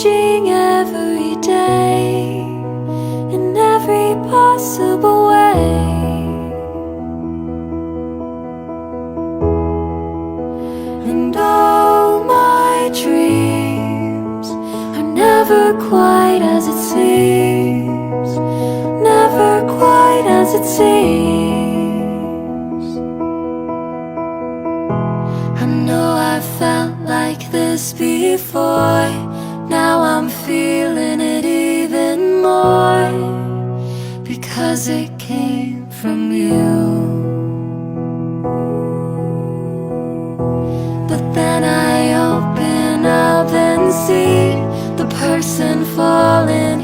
changing every day in every possible way. And all my dreams are never quite as it seems, never quite as it seems. I know I felt like this before, now I'm feeling it even more, because it came from you. But then I open up and see the person falling